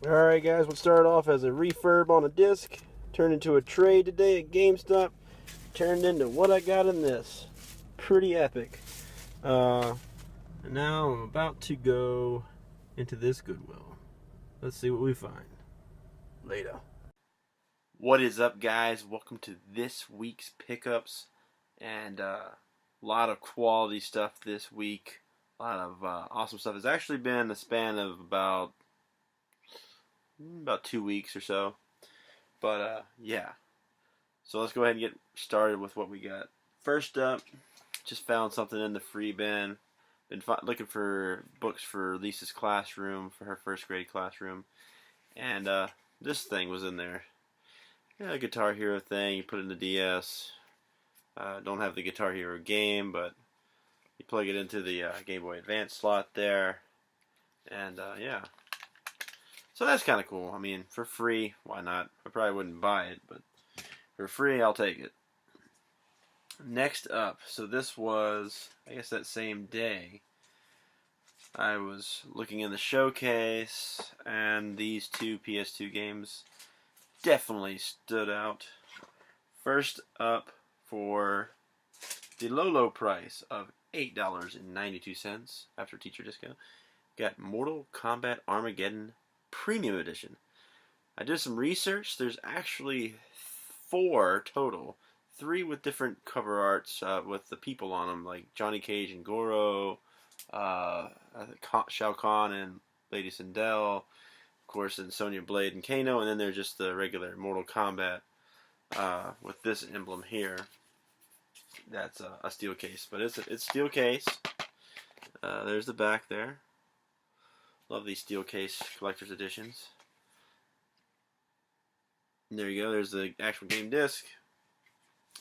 Alright guys, what started off as a refurb on a disc turned into a trade today at GameStop, turned into what I got in this. Pretty epic. And now I'm about to go into this Goodwill. Let's see what we find. Later. What is up, guys? Welcome to this week's pickups, and a lot of quality stuff this week. A lot of awesome stuff. It's actually been a span of about 2 weeks or so, but yeah. So let's go ahead and get started with what we got. First up, just found something in the free bin. Been looking for books for Lisa's classroom, for her first grade classroom, and this thing was in there. Yeah, a Guitar Hero thing. You put it in the DS. Don't have the Guitar Hero game, but you plug it into the Game Boy Advance slot there, and yeah. So that's kind of cool. I mean, for free, why not? I probably wouldn't buy it, but for free, I'll take it. Next up, so this was, I guess, that same day. I was looking in the showcase, and these two PS2 games definitely stood out. First up, for the low price of $8.92 after teacher discount, got Mortal Kombat Armageddon Premium Edition. I did some research. There's actually 4 total. 3 with different cover arts with the people on them, like Johnny Cage and Goro, Shao Kahn and Lady Sindel, of course, and Sonya Blade and Kano, and then there's just the regular Mortal Kombat with this emblem here. That's a steel case, but it's steel case. There's the back there. Love these steel case collector's editions. And there you go. There's the actual game disc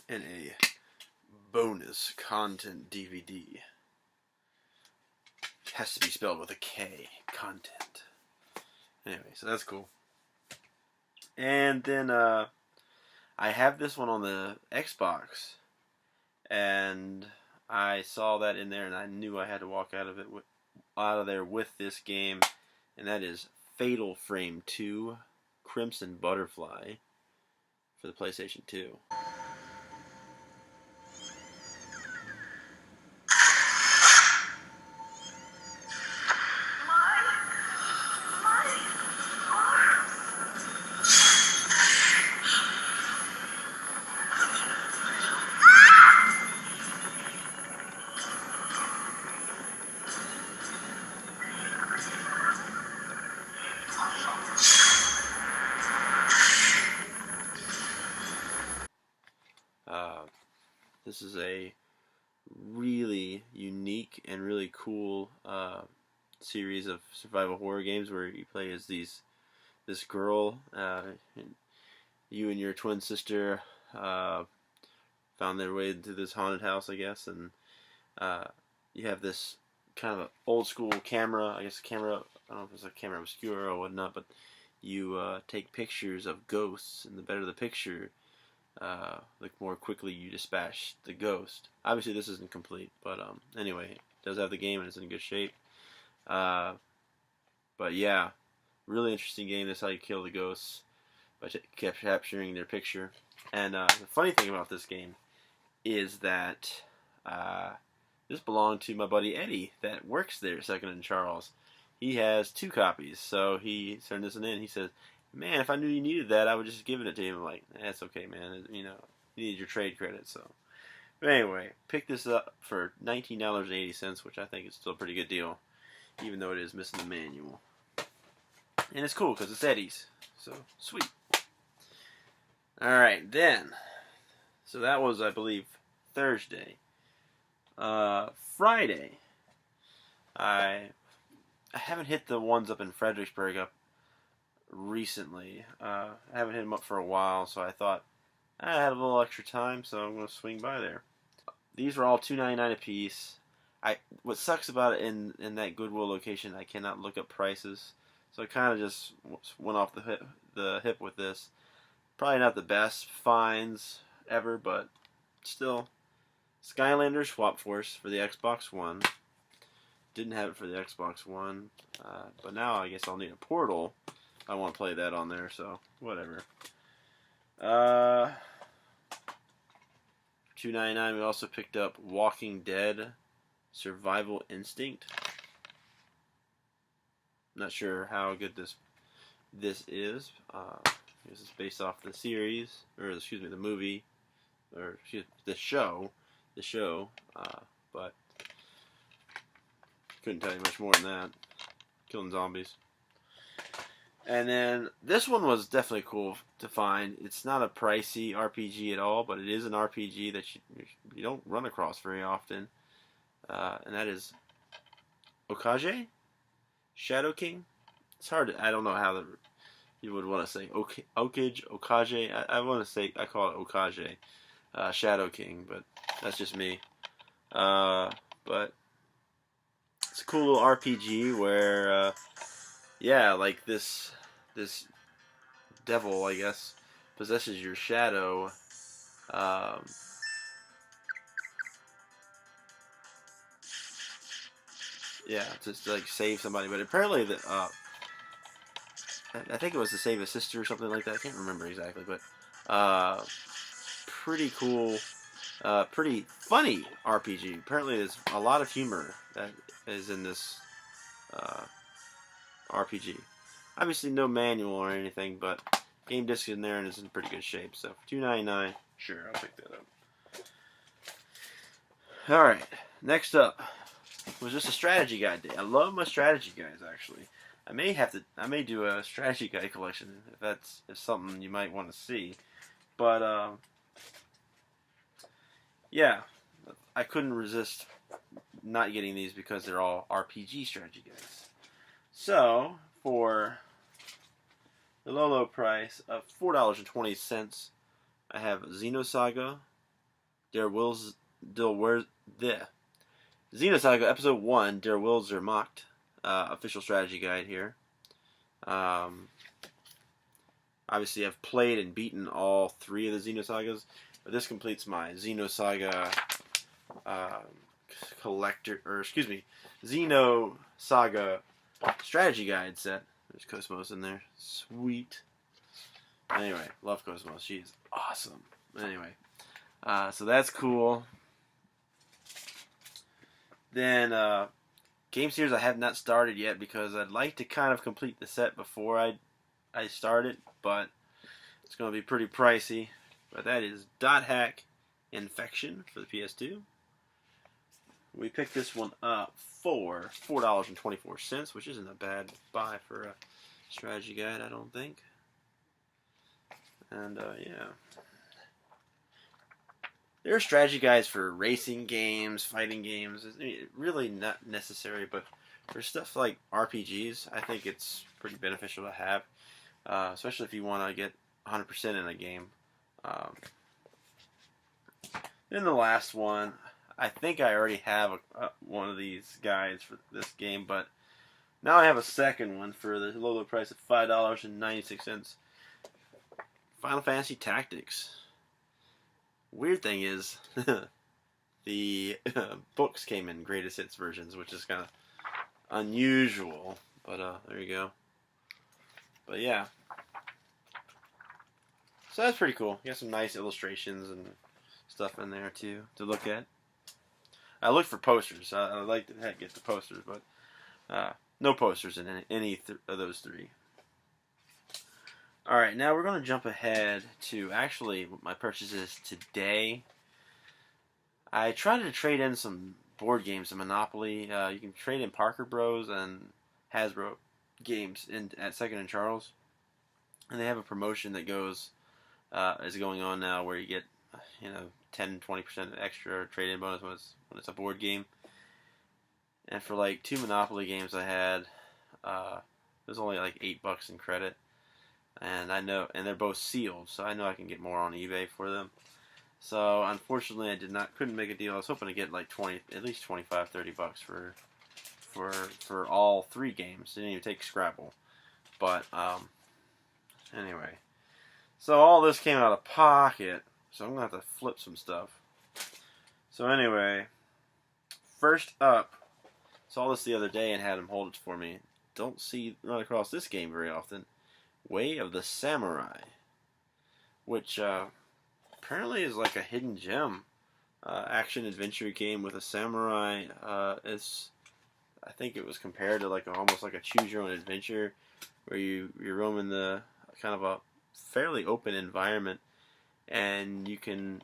and a bonus content DVD. It has to be spelled with a K. Content. Anyway, so that's cool. And then I have this one on the Xbox, and I saw that in there, and I knew I had to walk out of there with this game, and that is Fatal Frame 2 Crimson Butterfly for the PlayStation 2. This is a really unique and really cool series of survival horror games where you play as this girl. And you and your twin sister found their way into this haunted house, I guess, and you have this kind of old school camera. I guess camera. I don't know if it's a camera obscura or whatnot, but you take pictures of ghosts, and the better the picture, the more quickly you dispatch the ghost. Obviously this isn't complete, but anyway, it does have the game and it's in good shape. But yeah, really interesting game. That's how you kill the ghosts, by capturing their picture. And the funny thing about this game is that this belonged to my buddy Eddie that works there, Second and Charles. He has 2 copies, so he turned this one in. He says, "Man, if I knew you needed that, I would just give it to you." I'm like, "That's okay, man. You know, you need your trade credit." So, but anyway, picked this up for $19.80, which I think is still a pretty good deal, even though it is missing the manual. And it's cool because it's Eddie's, so sweet. All right, then. So that was, I believe, Thursday. Friday, I haven't hit the ones up in Fredericksburg up recently. I haven't hit them up for a while, so I thought I had a little extra time, so I'm going to swing by there. These were all $2.99 a piece. What sucks about it in that Goodwill location, I cannot look up prices, so I kind of just went off the hip with this. Probably not the best finds ever, but still. Skylander Swap Force for the Xbox One. Didn't have it for the Xbox One, but now I guess I'll need a Portal I want to play that on there, so whatever. $2.99. We also picked up Walking Dead Survival Instinct. Not sure how good this is. This is based off the series, or excuse me, the movie, or excuse me, the show, but couldn't tell you much more than that. Killing zombies. And then this one was definitely cool to find. It's not a pricey RPG at all, but it is an RPG that you don't run across very often. And that is Okage? Shadow King? It's hard to, I don't know how you would want to say Okage. I want to say, I call it Okage. Shadow King, but that's just me. But it's a cool little RPG where, yeah, like this devil, I guess, possesses your shadow. Yeah, just to like save somebody. But apparently, I think it was to save a sister or something like that. I can't remember exactly, but pretty cool, pretty funny RPG. Apparently, there's a lot of humor that is in this RPG. Obviously, no manual or anything, but game disc in there and it's in pretty good shape. So for $2.99, sure, I'll pick that up. All right, next up was just a strategy guide day. I love my strategy guides, actually. I may do a strategy guide collection if something you might want to see. But yeah, I couldn't resist not getting these because they're all RPG strategy guides. So for the low price of $4.20, I have Xenosaga, Xenosaga Episode 1, Der Will Zermacht, official strategy guide here. Obviously, I've played and beaten all 3 of the Xenosagas, but this completes my Xenosaga Xenosaga strategy guide set. There's Cosmos in there. Sweet. Anyway, love Cosmos. She's awesome. Anyway, so that's cool. Then, Game Series I have not started yet because I'd like to kind of complete the set before I start it, but it's going to be pretty pricey. But that is Dot Hack Infection for the PS2. We picked this one up for $4.24, which isn't a bad buy for a strategy guide, I don't think. And, yeah. There are strategy guides for racing games, fighting games. It's really not necessary, but for stuff like RPGs, I think it's pretty beneficial to have, especially if you want to get 100% in a game. Then the last one, I think I already have one of these guides for this game, but now I have a second one for the low price of $5.96. Final Fantasy Tactics. Weird thing is, the books came in greatest hits versions, which is kind of unusual. But there you go. But yeah, so that's pretty cool. You got some nice illustrations and stuff in there too to look at. I looked for posters. I like to get the posters, but no posters in any of those 3. Alright, now we're going to jump ahead to actually my purchases today. I tried to trade in some board games in Monopoly. You can trade in Parker Bros. And Hasbro games at 2nd and Charles. And they have a promotion that is going on now where you get 10-20% extra trade-in bonus when it's a board game. And for like 2 Monopoly games I had, it was only like $8 in credit. And I know, and they're both sealed, so I know I can get more on eBay for them. So unfortunately, I couldn't make a deal. I was hoping to get like at least $25-30 for all 3 games. Didn't even take Scrabble, but anyway. So all this came out of pocket, so I'm gonna have to flip some stuff. So anyway, first up, saw this the other day and had him hold it for me. Don't run across this game very often. Way of the Samurai, which apparently is like a hidden gem. Action adventure game with a samurai. I think it was compared to like almost like a choose your own adventure, where you're roaming the kind of a fairly open environment, and you can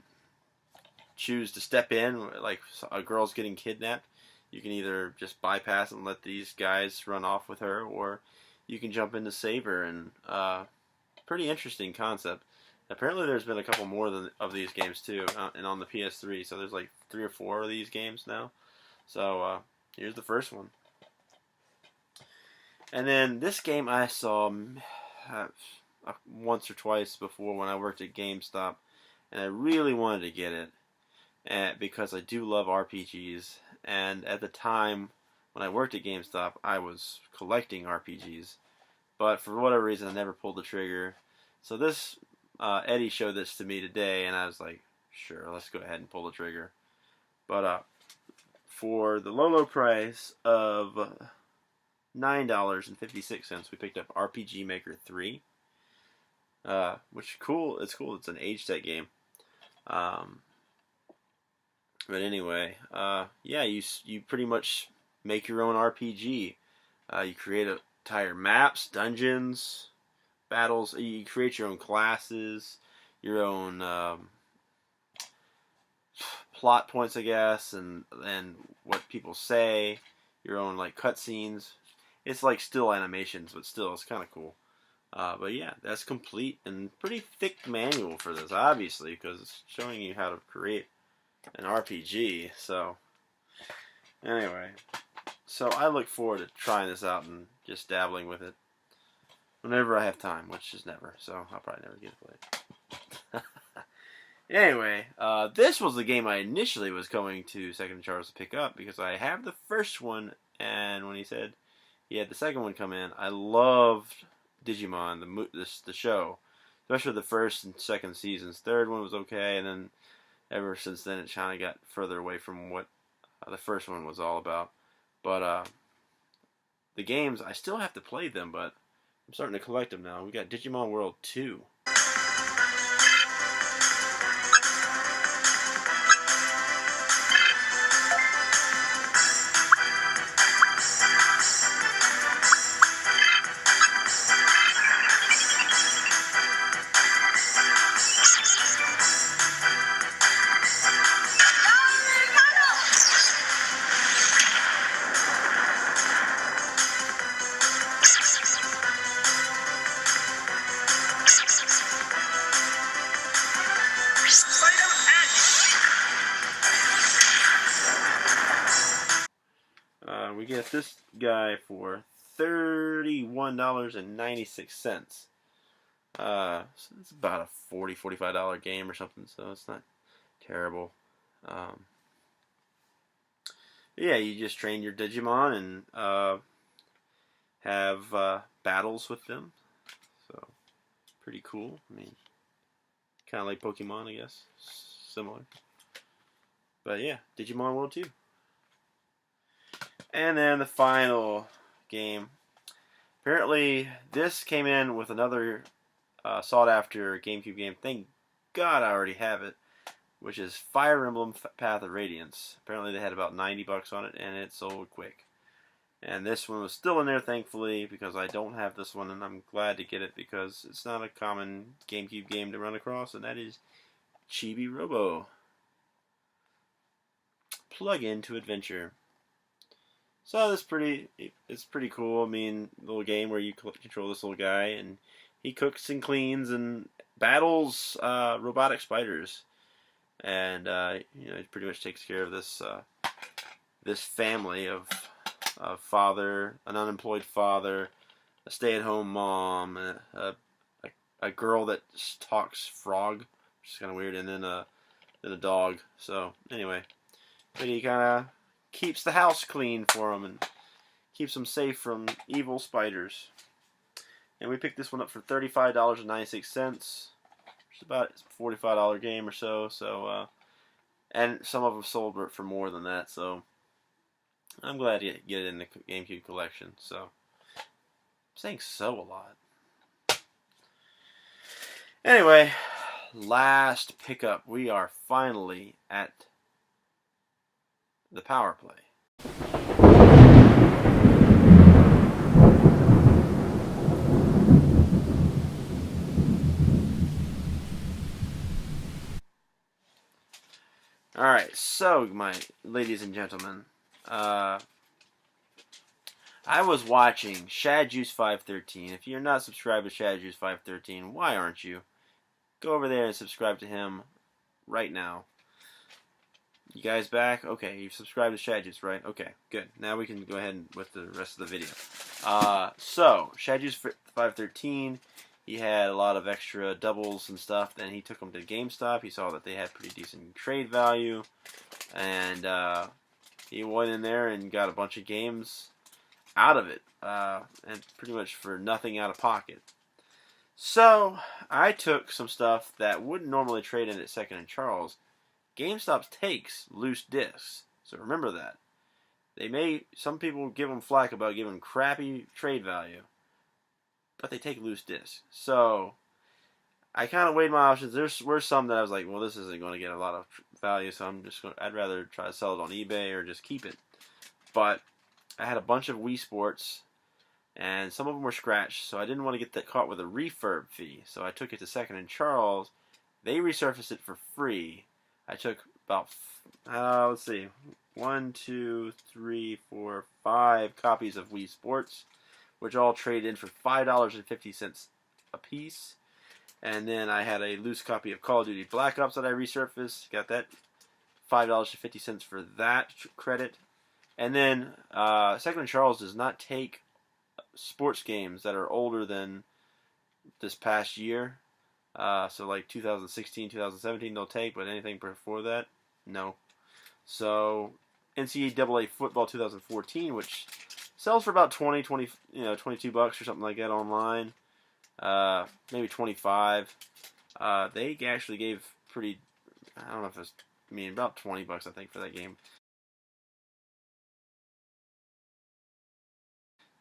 choose to step in. Like a girl's getting kidnapped, you can either just bypass and let these guys run off with her, or you can jump in to save her. And pretty interesting concept. Apparently, there's been a couple more of these games too, and on the PS3. So there's like 3 or 4 of these games now. So here's the first one. And then this game I saw once or twice before when I worked at GameStop, and I really wanted to get it because I do love RPGs. And at the time when I worked at GameStop, I was collecting RPGs, but for whatever reason, I never pulled the trigger. So this Eddie showed this to me today, and I was like, sure, let's go ahead and pull the trigger. But for the low price of $9.56, we picked up RPG Maker 3, which cool. It's cool. It's an age tech game. But anyway, yeah, you pretty much make your own RPG. You create entire maps, dungeons, battles. You create your own classes, your own plot points, I guess, and what people say. Your own like cutscenes. It's like still animations, but still, it's kind of cool. But yeah, that's complete and pretty thick manual for this, obviously, because it's showing you how to create an RPG. So anyway, so I look forward to trying this out and just dabbling with it whenever I have time, which is never. So I'll probably never get to play it. Anyway, this was the game I initially was going to Second Charles to pick up because I have the first one, and when he said he had the second one come in, I loved Digimon, the show, especially the first and second seasons. Third one was okay, and then ever since then it kind of got further away from what the first one was all about. But the games, I still have to play them, but I'm starting to collect them now. We got Digimon World 2. We get this guy for $31.96. So it's about a $45 game or something, so it's not terrible. Yeah, you just train your Digimon and have battles with them. So, pretty cool. I mean, kind of like Pokemon, I guess. Similar. But yeah, Digimon World 2. And then the final game. Apparently, this came in with another sought-after GameCube game. Thank God I already have it, which is Fire Emblem Path of Radiance. Apparently, they had about $90 on it, and it sold quick. And this one was still in there, thankfully, because I don't have this one, and I'm glad to get it because it's not a common GameCube game to run across, and that is Chibi Robo. Plug-in to Adventure. So it's pretty cool. I mean, little game where you control this little guy, and he cooks and cleans and battles robotic spiders, and he pretty much takes care of this this family of father, an unemployed father, a stay-at-home mom, a girl that talks frog, which is kind of weird, and then a dog. So anyway, but he kind of keeps the house clean for them and keeps them safe from evil spiders. And we picked this one up for $35.96, which is about a $45 game or so. So, and some of them sold for more than that. So, I'm glad to get it in the GameCube collection. So, I'm saying so a lot. Anyway, last pickup. We are finally at the power play. Alright, so, my ladies and gentlemen, I was watching Shad Juice 513. If you're not subscribed to Shad Juice 513, why aren't you? Go over there and subscribe to him right now. You guys back? Okay, you've subscribed to Shad Juice, right? Okay, good. Now we can go ahead with the rest of the video. So, Shad Juice 513, he had a lot of extra doubles and stuff. Then he took them to GameStop. He saw that they had pretty decent trade value. And he went in there and got a bunch of games out of it. And pretty much for nothing out of pocket. So, I took some stuff that wouldn't normally trade in at Second and Charles. GameStop takes loose discs, so remember that. Some people give them flack about giving crappy trade value, but they take loose discs. So I kind of weighed my options. There were some that I was like, well, this isn't going to get a lot of value, so I'd rather try to sell it on eBay or just keep it. But I had a bunch of Wii Sports, and some of them were scratched, so I didn't want to get caught with a refurb fee. So I took it to Second and Charles. They resurfaced it for free. I took about, let's see, 1, 2, 3, 4, 5 copies of Wii Sports, which all traded in for $5.50 a piece. And then I had a loose copy of Call of Duty Black Ops that I resurfaced. Got that $5.50 for that credit. And then Second and Charles does not take sports games that are older than this past year. So like 2016, 2017 they'll take, but anything before that, no. So NCAA Football 2014, which sells for about 22 bucks or something like that online, maybe 25. They actually gave pretty, I don't know if it's, about 20 bucks I think for that game.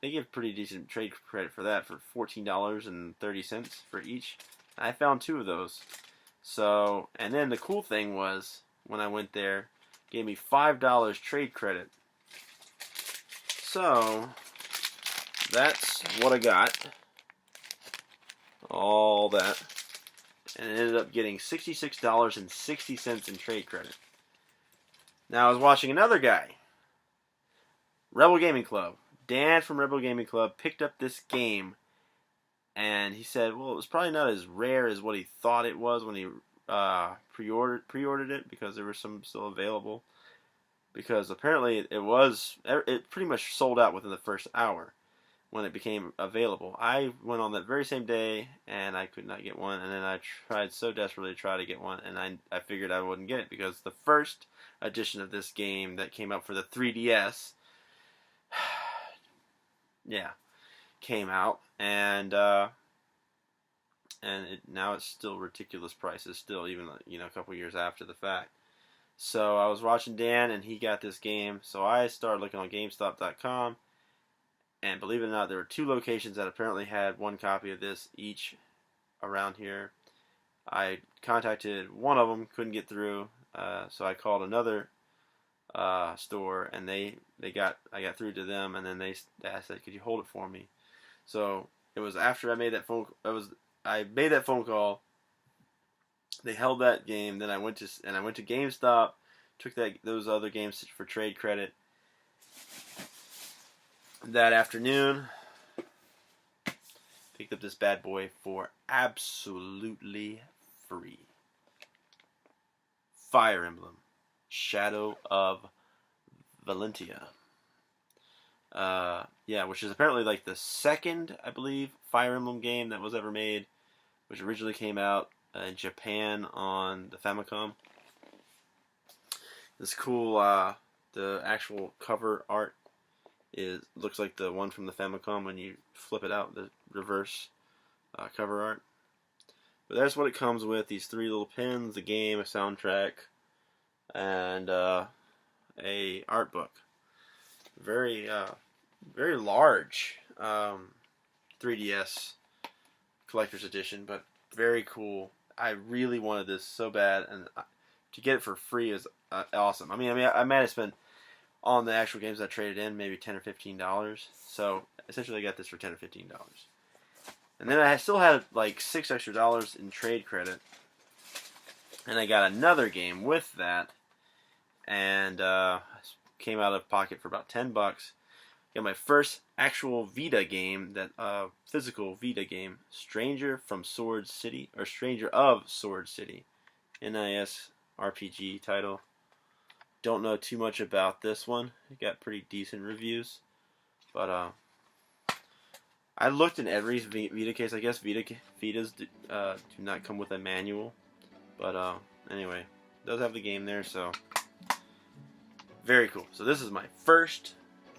They give pretty decent trade credit for that for $14.30 for each. I found 2 of those. So, and then the cool thing was, when I went there, gave me $5 trade credit. So, that's what I got. All that. And it ended up getting $66.60 in trade credit. Now, I was watching another guy. Rebel Gaming Club. Dan from Rebel Gaming Club picked up this game. And he said, well, it was probably not as rare as what he thought it was when he pre-ordered it, because there were some still available. Because apparently it pretty much sold out within the first hour when it became available. I went on that very same day and I could not get one. And then I tried so desperately to try to get one, and I figured I wouldn't get it because the first edition of this game that came out for the 3DS, yeah, came out, and now it's still ridiculous prices still, even a couple years after the fact. So I was watching Dan and he got this game, so I started looking on GameStop.com, and believe it or not, there were 2 locations that apparently had 1 copy of this each around here. I contacted one of them, couldn't get through, so I called another store, and I got through to them, and then I said, could you hold it for me? So it was after I made that phone call. They held that game. Then I went to GameStop, took those other games for trade credit. That afternoon, picked up this bad boy for absolutely free. Fire Emblem, Shadow of Valentia. Which is apparently like the second, I believe, Fire Emblem game that was ever made, which originally came out in Japan on the Famicom. This cool, the actual cover art looks like the one from the Famicom when you flip it out, the reverse cover art. But that's what it comes with: these 3 little pins, the game, a soundtrack, and a art book. Very large 3DS collector's edition, but Very cool. I really wanted this so bad, and to get it for free is awesome. I might have spent on the actual games I traded in maybe $10 or $15. So essentially, I got this for $10 or $15. And then I still had like $6 extra in trade credit, and I got another game with that, and came out of pocket for about $10. Got my first actual Vita game, that physical Vita game, Stranger from Sword City, or Stranger of Sword City, NIS RPG title. Don't know too much about this one. It got pretty decent reviews, but I looked in every Vita case. I guess Vitas do not come with a manual, but anyway, it does have the game there, so very cool. So this is my first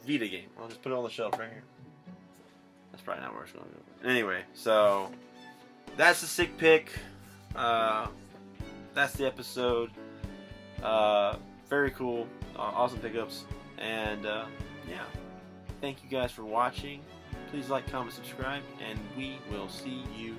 Vita game. I'll just put it on the shelf right here. That's probably not where it's going to go. Anyway, so that's the sick pick. That's the episode. Very cool. Awesome pickups. And yeah, thank you guys for watching. Please like, comment, subscribe, and we will see you